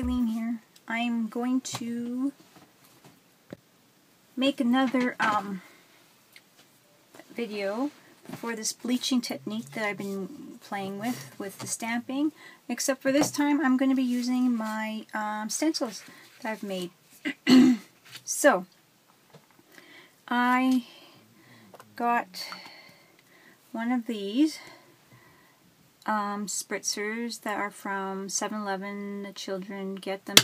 Ilene here. I'm going to make another video for this bleaching technique that I've been playing with the stamping, except for this time I'm going to be using my stencils that I've made. So I got one of these spritzers that are from 7-Eleven. The children get them.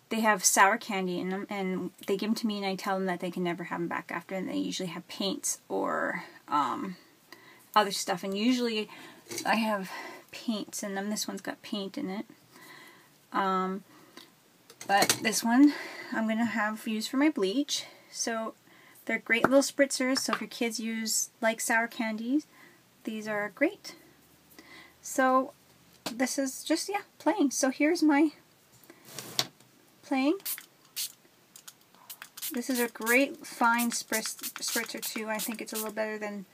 They have sour candy in them, and they give them to me, and I tell them that they can never have them back after, and they usually have paints or other stuff, and usually I have paints in them. This one's got paint in it, but this one I'm going to have used for my bleach. So they're great little spritzers, so if your kids like sour candies, these are great. So this is just, playing. So here's my playing. This is a great fine spritzer too. I think it's a little better than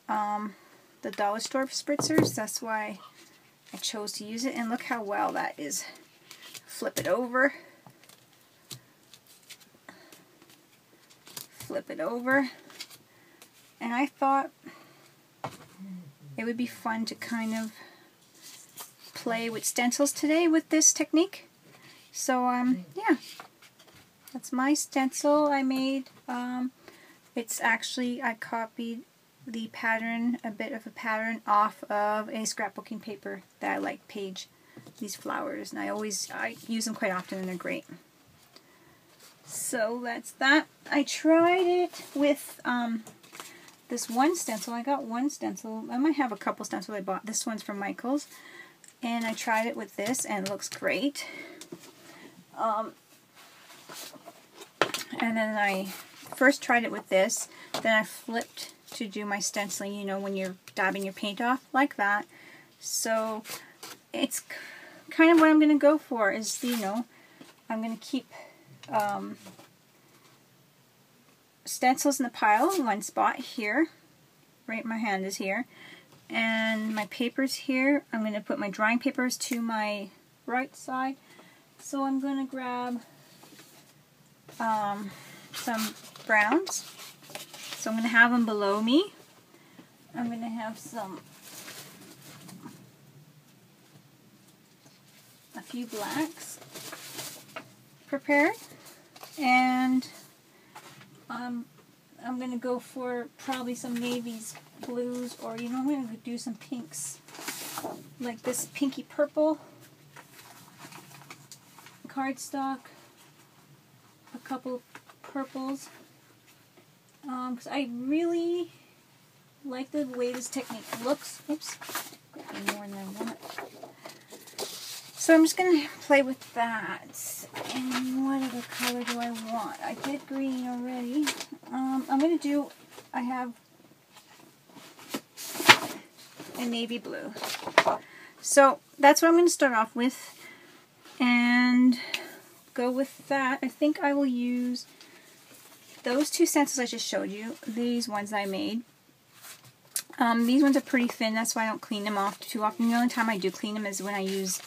the dollar store spritzers. That's why I chose to use it. And look how well that is. Flip it over. Flip it over. And I thought it would be fun to kind of play with stencils today with this technique. So yeah, that's my stencil I made. It's actually, I copied the pattern, a bit of a pattern, off of a scrapbooking paper that I like, Page, these flowers, and I use them quite often, and they're great. So that's that. I tried it with this one stencil. I got one stencil. I might have a couple stencils I bought. This one's from Michael's. And I tried it with this, and it looks great. And then I first tried it with this. Then I flipped to do my stenciling, you know, when you're dabbing your paint off, like that. So it's kind of what I'm going to go for is, you know, I'm going to keep stencils in the pile in one spot here. Right, my hand is here. And my paper's here. I'm going to put my drawing papers to my right side. So I'm going to grab some browns. So I'm going to have them below me. I'm going to have a few blacks prepared. And I'm going to go for probably some navies, blues, or, you know, I'm going to do some pinks. Like this pinky purple cardstock, a couple purples, because I really like the way this technique looks. Oops, got more than I want. So I'm just going to play with that. And what other color do I want? I did green already. I'm going to do, I have a navy blue. So that's what I'm going to start off with. And go with that. I think I will use those two stencils I just showed you. These ones I made. These ones are pretty thin, that's why I don't clean them off too often. The only time I do clean them is when I use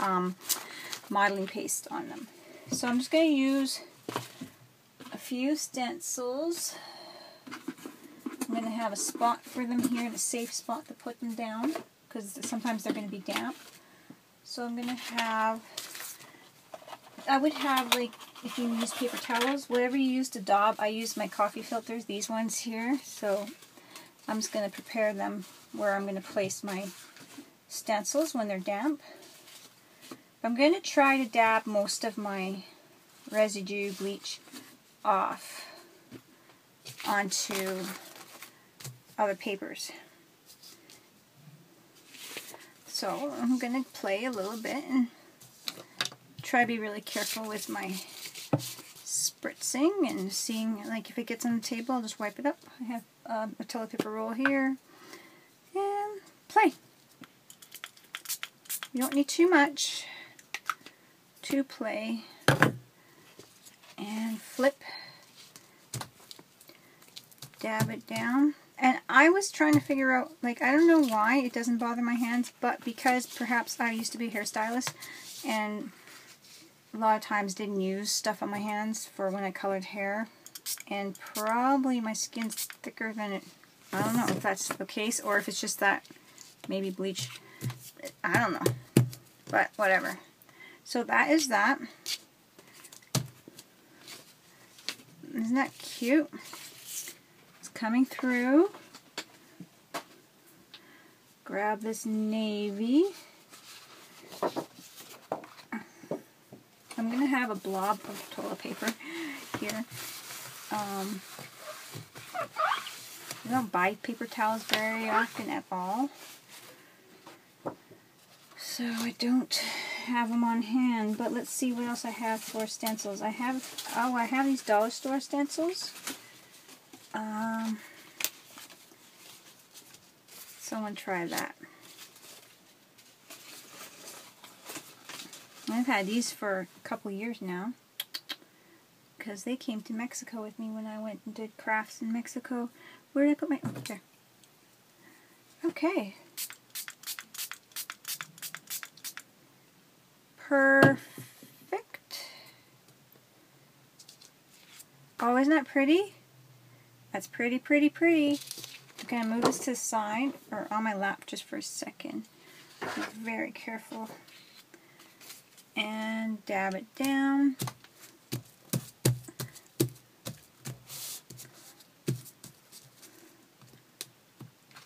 modeling paste on them. So I'm just going to use a few stencils. I'm going to have a spot for them here, and a safe spot to put them down, because sometimes they're going to be damp. So I'm going to have, I would have, like, if you use paper towels, whatever you use to daub. I use my coffee filters, these ones here. So I'm just going to prepare them where I'm going to place my stencils when they're damp. I'm going to try to dab most of my residue bleach off onto other papers. So I'm going to play a little bit and try to be really careful with my spritzing and seeing, like, if it gets on the table, I'll just wipe it up. I have a toilet paper roll here, and play. You don't need too much to play. And flip, dab it down. And I was trying to figure out, like, I don't know why it doesn't bother my hands, but because perhaps I used to be a hairstylist, and a lot of times didn't use stuff on my hands for when I colored hair, and probably my skin's thicker than it. I don't know if that's the case or if it's just that maybe bleach. I don't know, but whatever. So that is that. Isn't that cute? It's coming through. Grab this navy. I'm going to have a blob of toilet paper here. I don't buy paper towels very often at all, so I don't have them on hand. But let's see what else I have for stencils. I have these dollar store stencils. Someone try that. I've had these for a couple years now because they came to Mexico with me when I went and did crafts in Mexico. Where did I put my... Oh, there. Okay. Perfect. Oh, isn't that pretty? That's pretty, pretty, pretty. I'm going to move this to the side, or on my lap just for a second. Be very careful. And dab it down.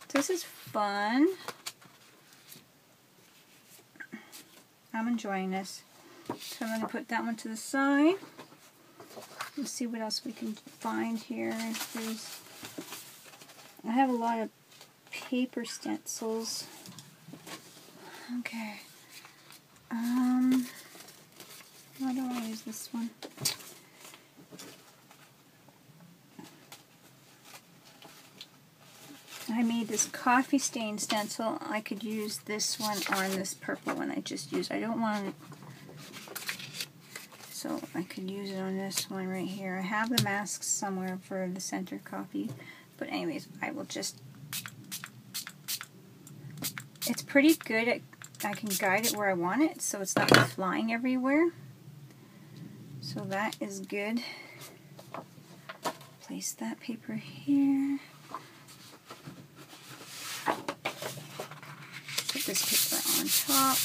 This is fun. I'm enjoying this. So I'm going to put that one to the side. Let's see what else we can find here. I have a lot of paper stencils. Okay. I don't want to use this one. I made this coffee stain stencil. I could use this one on this purple one I just used. I don't want it, so I could use it on this one right here. I have the masks somewhere for the center copy, but anyways, I will just... It's pretty good. I can guide it where I want it, so it's not flying everywhere. So that is good. Place that paper here. Put this paper on top.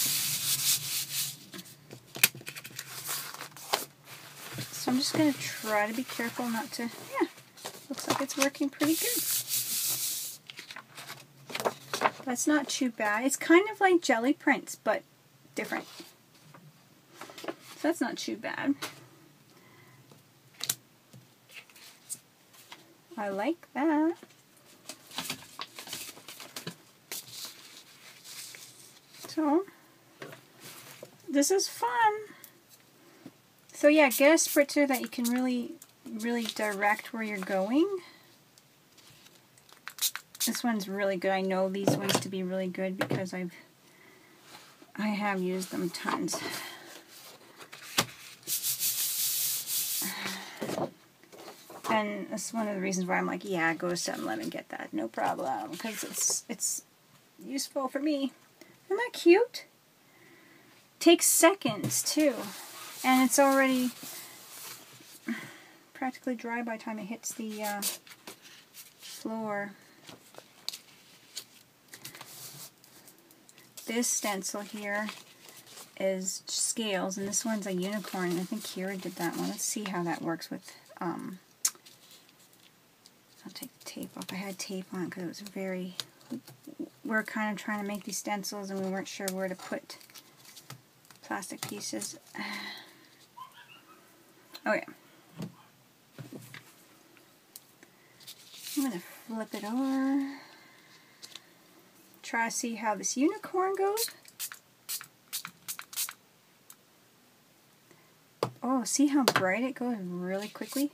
So I'm just going to try to be careful not to... Yeah, looks like it's working pretty good. That's not too bad. It's kind of like jelly prints, but different. So that's not too bad. I like that. So, this is fun. So yeah, get a spritzer that you can really direct where you're going. This one's really good. I know these ones to be really good because I have used them tons. And that's one of the reasons why I'm like, yeah, go to 7-Eleven and get that, no problem, because it's useful for me. Isn't that cute? Takes seconds too, and it's already practically dry by the time it hits the floor. This stencil here is scales, and this one's a unicorn. I think Kira did that one. Let's see how that works with, I'll take the tape off. I had tape on because it was very, we're kind of trying to make these stencils and we weren't sure where to put plastic pieces. Okay. I'm going to flip it over. Try to see how this unicorn goes. Oh, see how bright it goes really quickly?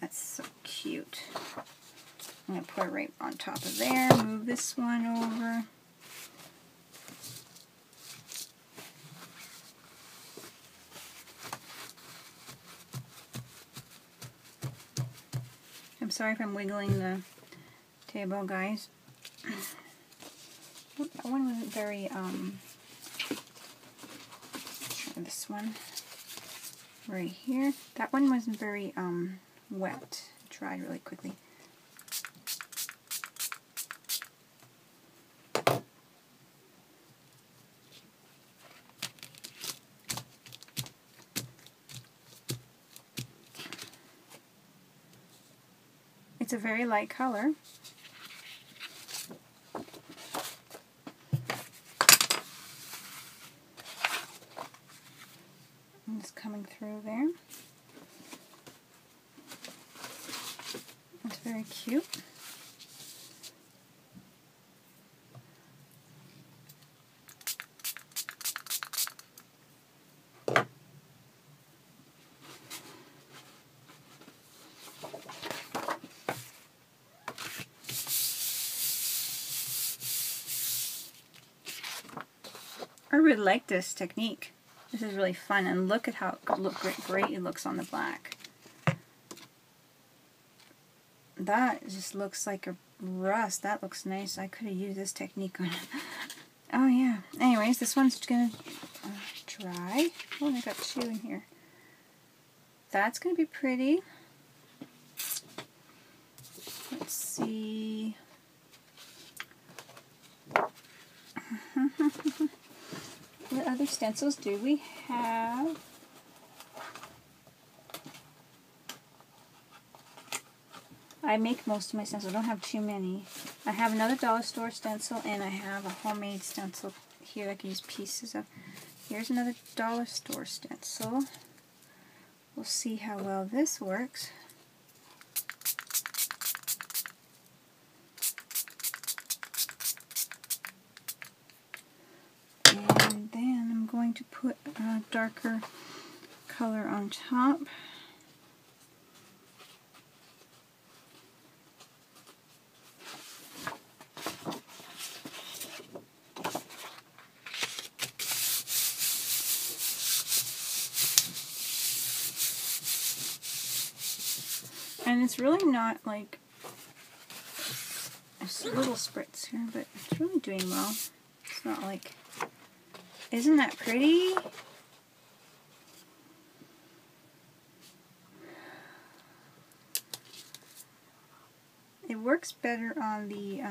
That's so cute. I'm going to put it right on top of there. Move this one over. I'm sorry if I'm wiggling the table, guys. That one wasn't very, for this one. Right here. That one wasn't very wet. It dried really quickly. It's a very light color. And it's coming through there. It's very cute. I really like this technique. This is really fun, and look at how great it looks on the black. That just looks like a rust. That looks nice. I could have used this technique on it. Oh yeah. Anyways, this one's gonna dry. Oh, and I got two in here. That's gonna be pretty. Let's see. What other stencils do we have? I make most of my stencils. I don't have too many. I have another dollar store stencil, and I have a homemade stencil here I can use pieces of. Here's another dollar store stencil. We'll see how well this works. And then I'm going to put a darker color on top. And it's really not like a little spritz here, but it's really doing well. It's not like, isn't that pretty? It works better on the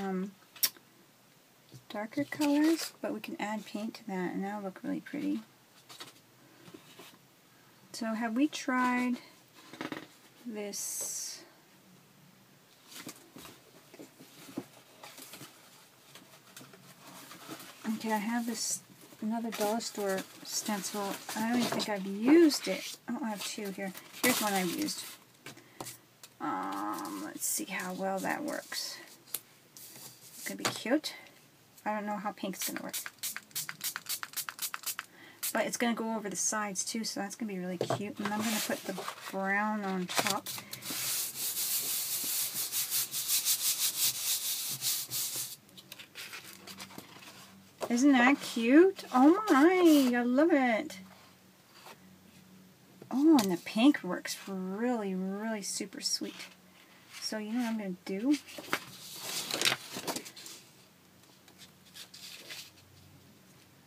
darker colors, but we can add paint to that and that'll look really pretty. So have we tried this? Okay, I have this another dollar store stencil. I don't even think I've used it. Oh, I have two here. Here's one I've used. Let's see how well that works. It's gonna be cute. I don't know how pink's gonna work, but it's gonna go over the sides too, so that's gonna be really cute. And I'm gonna put the brown on top. Isn't that cute? Oh my, I love it. Oh, and the pink works really, really super sweet. So you know what I'm going to do?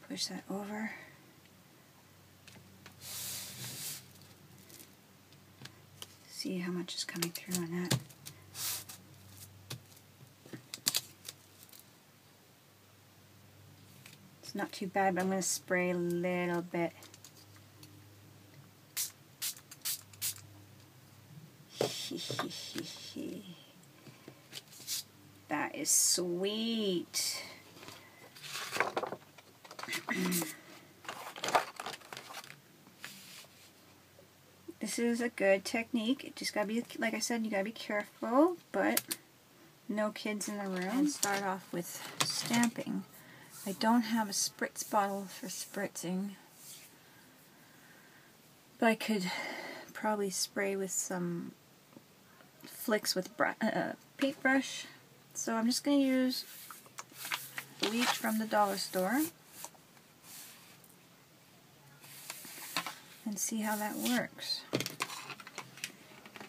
Push that over. See how much is coming through on that. It's not too bad, but I'm going to spray a little bit. That is sweet. This is a good technique. It just gotta be, like I said, you gotta be careful, but no kids in the room. And start off with stamping. I don't have a spritz bottle for spritzing, but I could probably spray with some flicks with paintbrush. So I'm just going to use bleach from the dollar store and see how that works.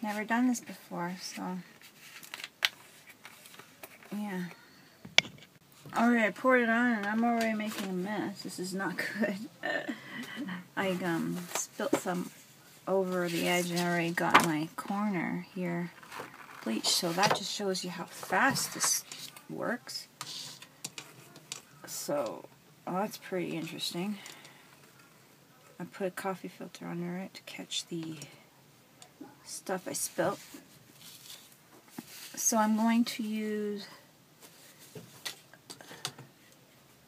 Never done this before, so yeah. Alright, I poured it on and I'm already making a mess. This is not good. I spilt some over the edge and I already got my corner here bleached, so that just shows you how fast this works. So, that's pretty interesting. I put a coffee filter under it to catch the stuff I spilt. So I'm going to use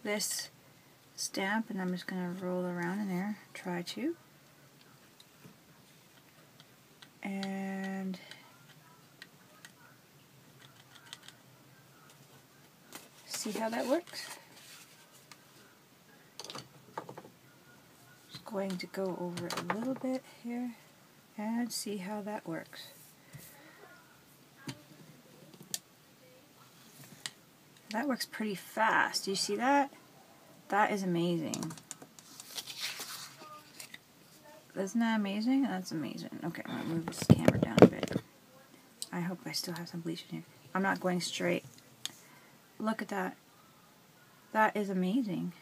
this stamp and I'm just going to roll around in there, try to. And see how that works. Just going to go over it a little bit here and see how that works. That works pretty fast. Do you see that? That is amazing. Isn't that amazing? That's amazing. Okay, I'm going to move this camera down a bit. I hope I still have some bleach in here. I'm not going straight. Look at that. That is amazing.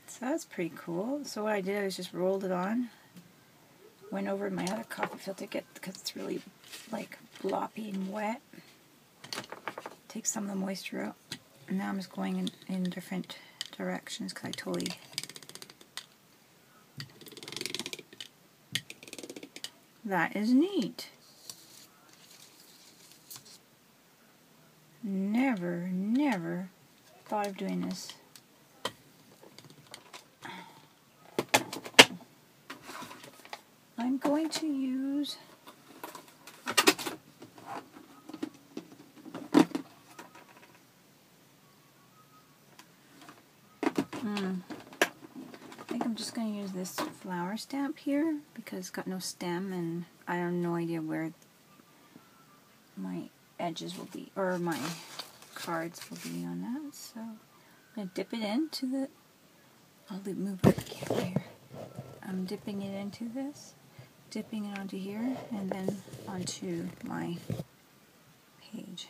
So that's pretty cool. So what I did was just rolled it on. Went over my other coffee filter because it's really like bloppy and wet. Take some of the moisture out. And now I'm just going in different directions because I totally... That is neat. Never thought of doing this. I'm going to use I think I'm just going to use this flower stamp here because it's got no stem and I have no idea where my edges will be, or my cards will be on that. So I'm going to dip it into the, I'll move the camera here. I'm dipping it into this, dipping it onto here, and then onto my page.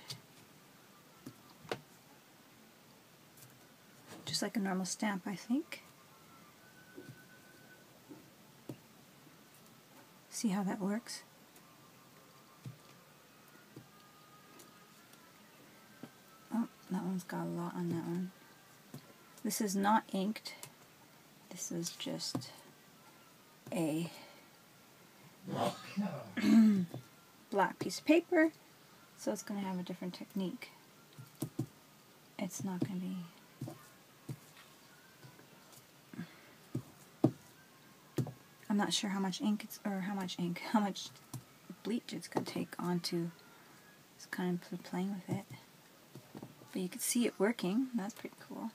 Just like a normal stamp, I think. See how that works? Oh, that one's got a lot on that one. This is not inked. This is just a black piece of paper, so it's going to have a different technique. It's not going to be... I'm not sure how much ink it's, or how much bleach it's going to take onto. Just kind of playing with it. But you can see it working. That's pretty cool.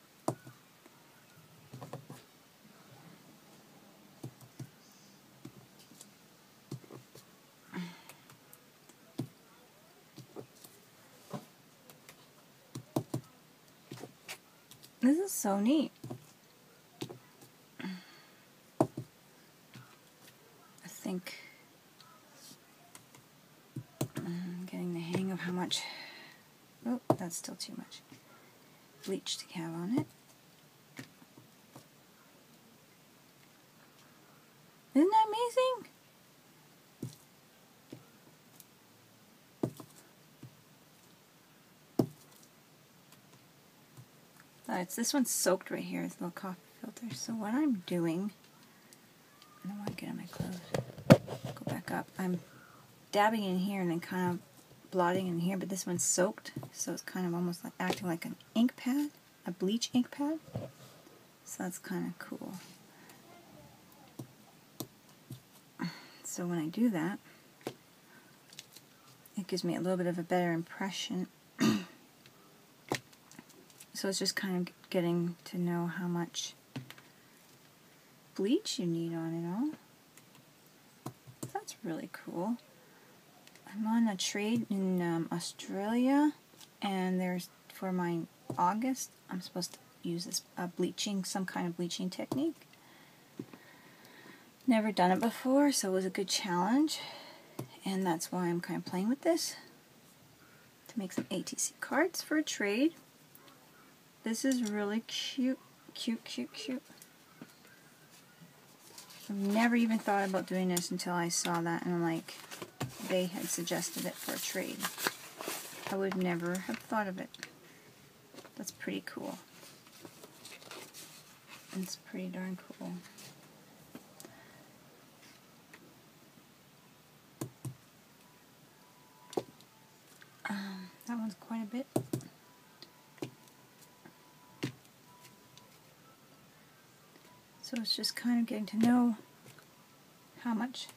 This is so neat. I think I'm getting the hang of how much, oh, that's still too much bleach to have on it. Isn't that amazing? This one's soaked right here. It's a little coffee filter. So what I'm doing, I don't want to get on my clothes. Go back up. I'm dabbing in here and then kind of blotting in here, but this one's soaked, so it's kind of almost like acting like an ink pad, a bleach ink pad. So that's kind of cool. So when I do that, it gives me a little bit of a better impression. So it's just kind of getting to know how much bleach you need on it all. That's really cool. I'm on a trade in Australia, and there's, for my August, I'm supposed to use this bleaching, some kind of bleaching technique. Never done it before, so it was a good challenge, and that's why I'm kind of playing with this, to to make some ATC cards for a trade. This is really cute, cute, cute, cute. I've never even thought about doing this until I saw that, and I'm like, they had suggested it for a trade. I would never have thought of it. That's pretty cool. It's pretty darn cool. That one's quite a bit. So it's just kind of getting to know how much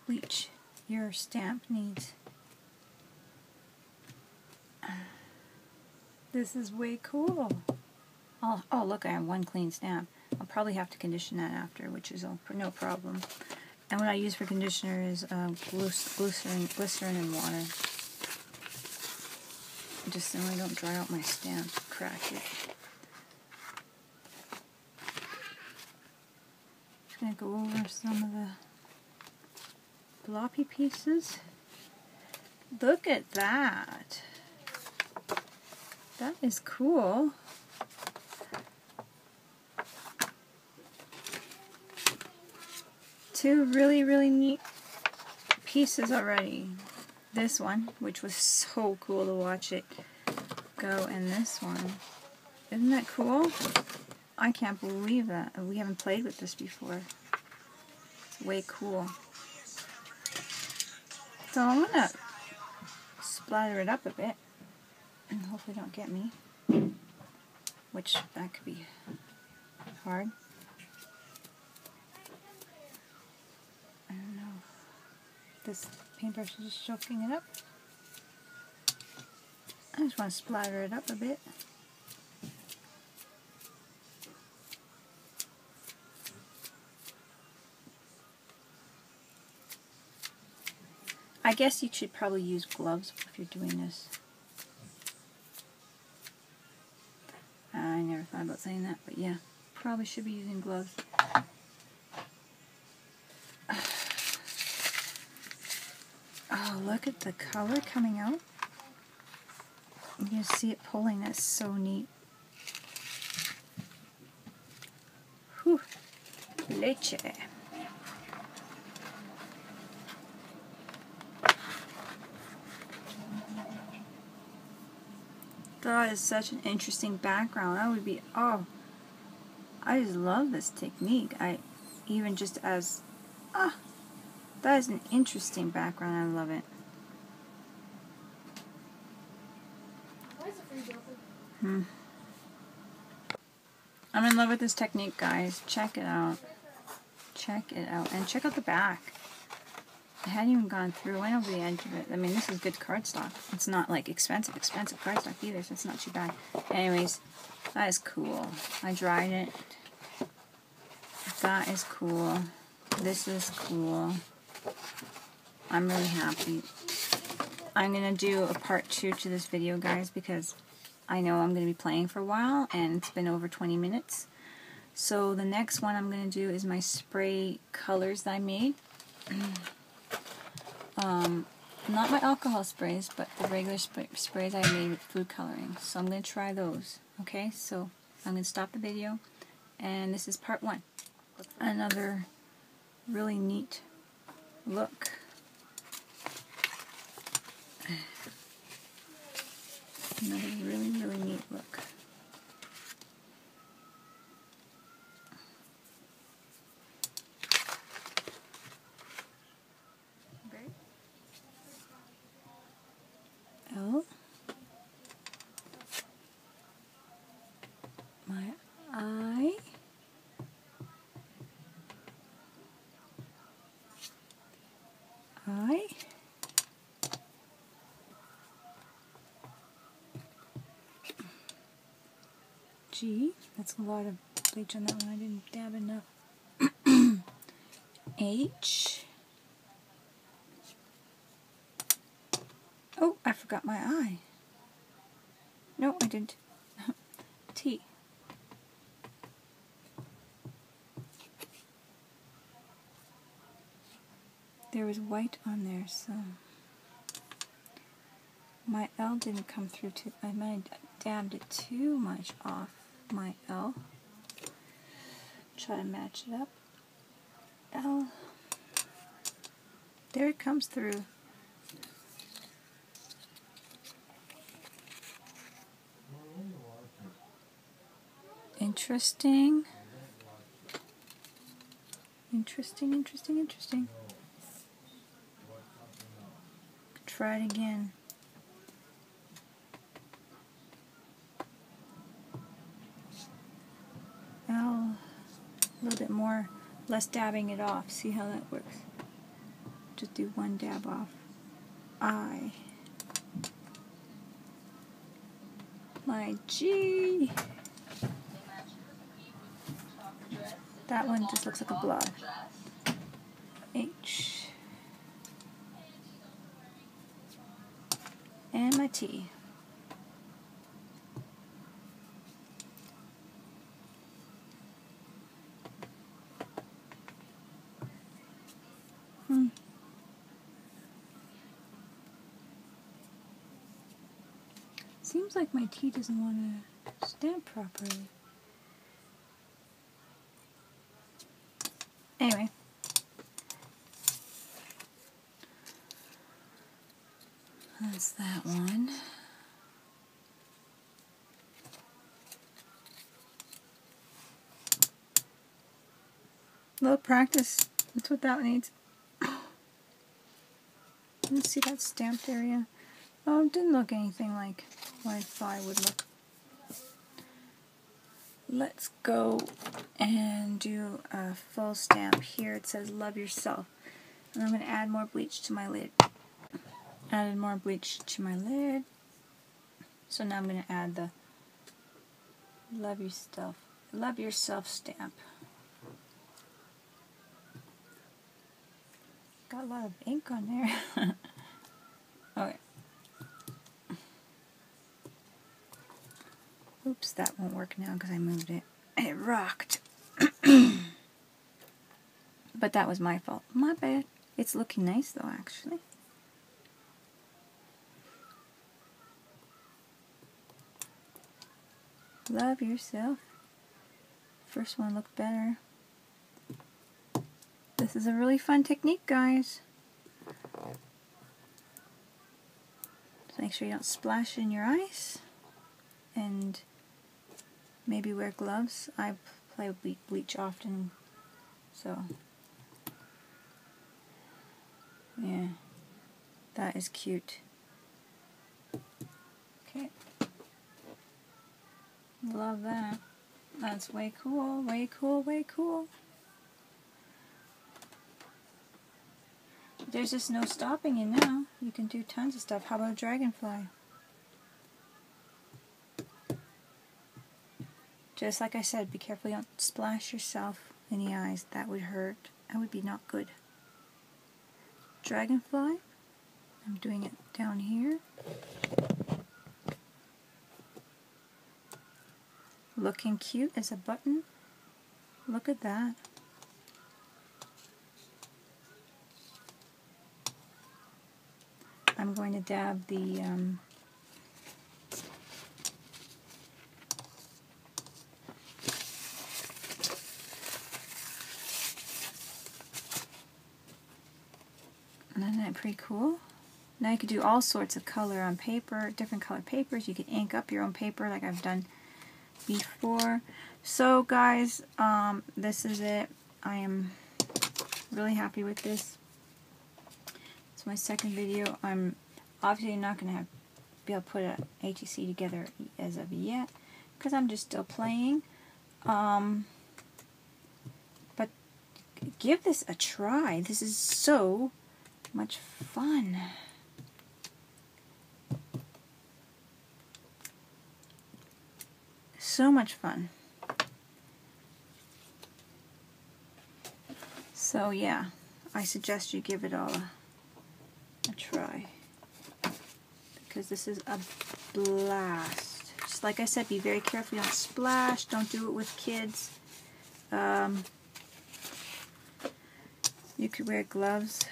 bleach your stamp needs. This is way cool. Oh look, I have one clean stamp. I'll probably have to condition that after, which is no problem. And what I use for conditioner is glycerin and water. Just so I don't dry out my stamp, crack it. Just going to go over some of the floppy pieces. Look at that. That is cool. Two really, really neat pieces already. This one, which was so cool to watch it go, and this one. Isn't that cool? I can't believe that. We haven't played with this before. It's way cool. So I'm going to splatter it up a bit, and hopefully don't get me, which that could be hard. I don't know. This paintbrush is just soaking it up. I just want to splatter it up a bit. I guess you should probably use gloves if you're doing this. I never thought about saying that, but yeah, probably should be using gloves. Oh, look at the color coming out. You can see it pulling. That's so neat. Whew. Leche. That is such an interesting background. That would be, oh, I just love this technique. Even just as, that is an interesting background. I love it. I'm in love with this technique, guys. Check it out. Check it out. And check out the back. I hadn't even gone through. I went over the edge of it. I mean, this is good cardstock. It's not like expensive cardstock either, so it's not too bad. Anyways, that is cool. I dried it. That is cool. This is cool. I'm really happy. I'm going to do a part 2 to this video, guys, because I know I'm going to be playing for a while, and it's been over 20 minutes. So the next one I'm going to do is my spray colors that I made. Not my alcohol sprays, but the regular sprays I made with food coloring. So I'm going to try those. Okay, so I'm going to stop the video, and this is part 1. Another really neat look. Another really, really neat look. L. My I. I. G. That's a lot of bleach on that one. I didn't dab enough. H. Oh, I forgot my I. No, I didn't. T. there was white on there, so my L didn't come through too. I might have dabbed it too much off my L. Try to match it up. L. There it comes through. Interesting. Interesting, interesting, interesting. Try it again. L. A little bit more, less dabbing it off. See how that works. Just do one dab off. I. My G. That one just looks like a blob. H. And my T. Seems like my T doesn't want to stamp properly. Anyway. That's that one. A little practice. That's what that needs. Let's see that stamped area. Oh, it didn't look anything like what I thought it would look. Let's go and do a full stamp. Here it says love yourself. And I'm going to add more bleach to my lid. Added more bleach to my lid. So now I'm going to add the love yourself stamp. Got a lot of ink on there. Okay. Oops, that won't work now because I moved it. It rocked. But that was my fault. My bad. It's looking nice though, actually. Love yourself. First one looked better. This is a really fun technique, guys. So make sure you don't splash in your eyes. And maybe wear gloves. I play with bleach often, so yeah, that is cute. Okay, love that. That's way cool, way cool, way cool. There's just no stopping you now. You can do tons of stuff. How about a dragonfly? Just like I said, be careful you don't splash yourself in the eyes. That would hurt. That would be not good. Dragonfly. I'm doing it down here. Looking cute as a button. Look at that. I'm going to dab the isn't that pretty cool? Now you could do all sorts of color on paper, different colored papers. You could ink up your own paper like I've done before. So guys, this is it. I am really happy with this. It's my second video. I'm obviously not going to be able to put a HEC together as of yet because I'm just still playing. But give this a try. This is so much fun. So much fun. So yeah, I suggest you give it all a try because this is a blast. Just like I said, be very careful, don't splash, don't do it with kids. You could wear gloves.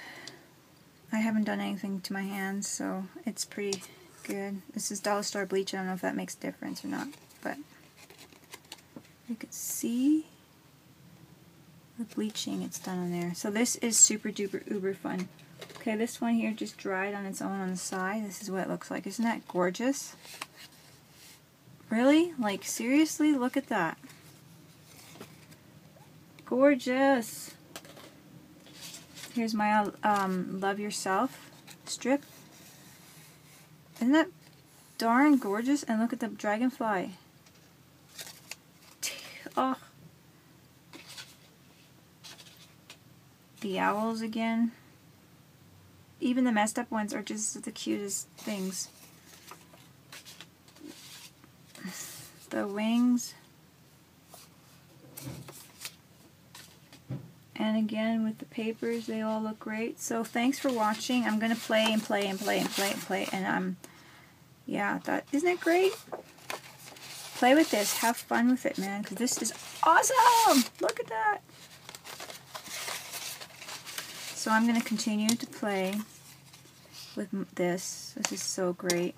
I haven't done anything to my hands, so it's pretty good. This is dollar store bleach. I don't know if that makes a difference or not, but you can see the bleaching it's done on there. So this is super duper uber fun. Okay, this one here just dried on its own on the side. This is what it looks like. Isn't that gorgeous? Really? Like, seriously? Look at that. Gorgeous. Here's my Love Yourself strip. Isn't that darn gorgeous? And look at the dragonfly. Oh. The owls again. Even the messed up ones are just the cutest things. The wings. And again with the papers, they all look great. So thanks for watching. I'm going to play and play and play and play and play. And yeah, isn't it great? Play with this. Have fun with it, man. Because this is awesome. Look at that. So I'm going to continue to play with this. This is so great.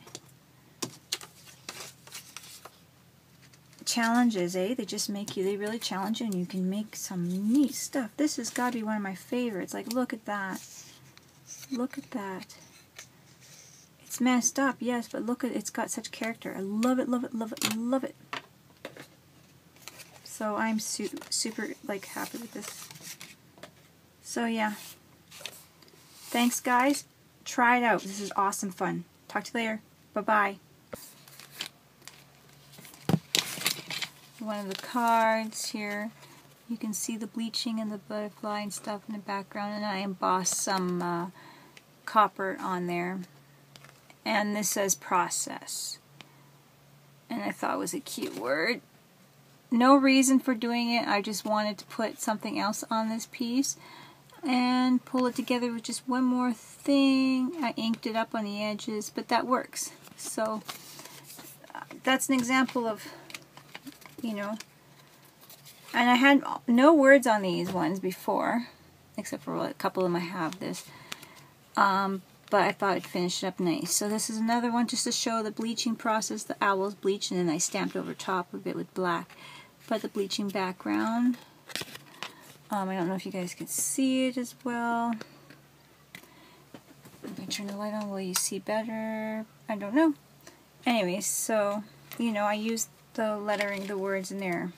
Challenges, eh? They just make you, they really challenge you and you can make some neat stuff. This has got to be one of my favorites. Like, look at that. Look at that. It's messed up, yes, but look at it. It's got such character. I love it, love it, love it, love it. So I'm super, like, happy with this. So, yeah. Thanks, guys. Try it out. This is awesome fun. Talk to you later. Bye-bye. One of the cards here. You can see the bleaching and the butterfly and stuff in the background, and I embossed some copper on there. And this says process. And I thought it was a cute word. No reason for doing it. I just wanted to put something else on this piece and pull it together with just one more thing. I inked it up on the edges, but that works. So that's an example of, you know, and I had no words on these ones before, except for a couple of them I have this, but I thought I'd finish it up nice. So this is another one just to show the bleaching process. The owls bleached, and then I stamped over top of it with black, but the bleaching background. I don't know if you guys can see it as well. If I turn the light on, will you see better? I don't know. Anyways, so, you know, I used the lettering, the words in there.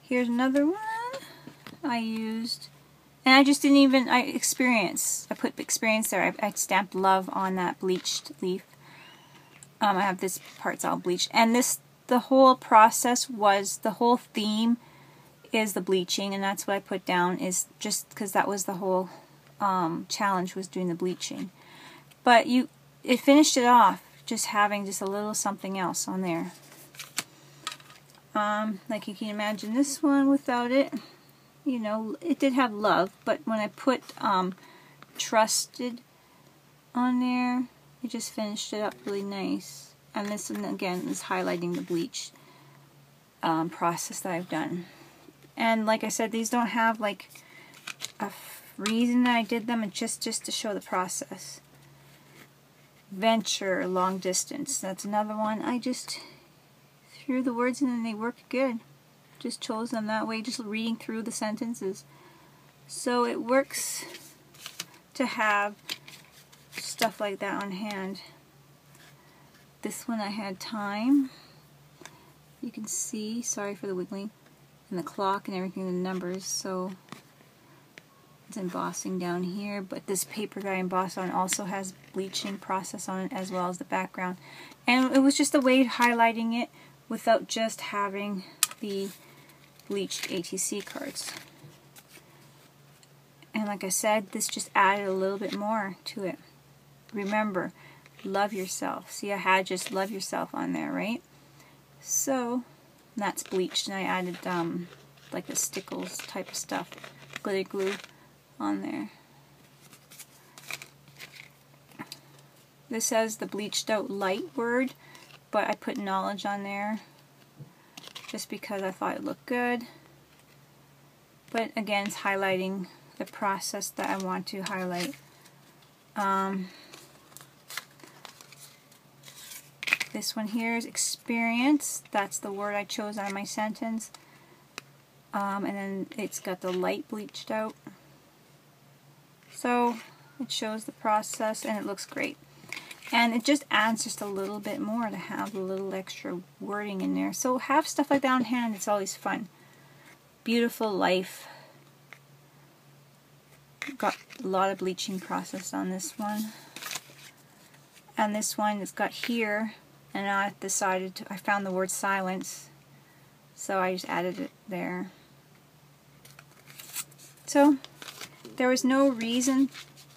Here's another one I used, and I just didn't even, I put experience there. I stamped love on that bleached leaf. I have this part's all bleached, and the whole process was, the whole theme is the bleaching, and that's what I put down, is just because that was the whole challenge, was doing the bleaching. But it finished it off just having just a little something else on there. Like you can imagine this one without it, you know, it did have love, but when I put trusted on there, it just finished it up really nice. And this one again is highlighting the bleach process that I've done. And like I said, these don't have like a reason that I did them, it's just to show the process. Venture, long distance, that's another one. I just threw the words in and they worked good. Just chose them that way, just reading through the sentences. So it works to have stuff like that on hand. This one I had time. You can see, sorry for the wiggling, and the clock and everything, the numbers, so it's embossing down here, but this paper that I embossed on also has bleaching process on it as well as the background. And it was just a way of highlighting it without just having the bleached ATC cards. And like I said, this just added a little bit more to it. Remember, love yourself. See, I had just love yourself on there, right? So that's bleached, and I added like the stickles type of stuff, glitter glue on there. This has the bleached out light word, but I put knowledge on there just because I thought it looked good. But again, it's highlighting the process that I want to highlight. This one here is experience. That's the word I chose out of my sentence. And then it's got the light bleached out. So it shows the process and it looks great. And it just adds just a little bit more to have a little extra wording in there. So have stuff like that on hand. It's always fun. Beautiful life. Got a lot of bleaching process on this one. And this one it's got here. And I decided to, I found the word silence. So I just added it there. So there was no reason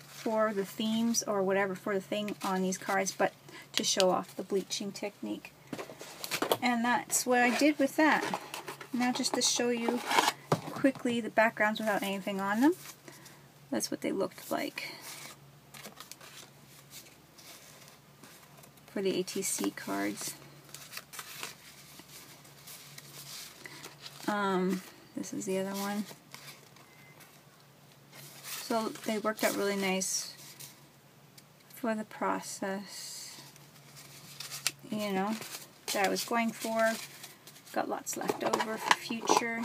for the themes or whatever for the thing on these cards, but to show off the bleaching technique. And that's what I did with that. Now just to show you quickly the backgrounds without anything on them. That's what they looked like for the ATC cards. This is the other one. So they worked out really nice for the process, you know, that I was going for. Got lots left over for future.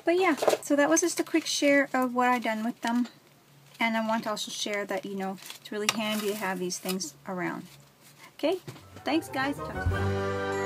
But yeah, so that was just a quick share of what I've done with them. And I want to also share that, you know, it's really handy to have these things around. Okay, thanks guys. Talk to you later.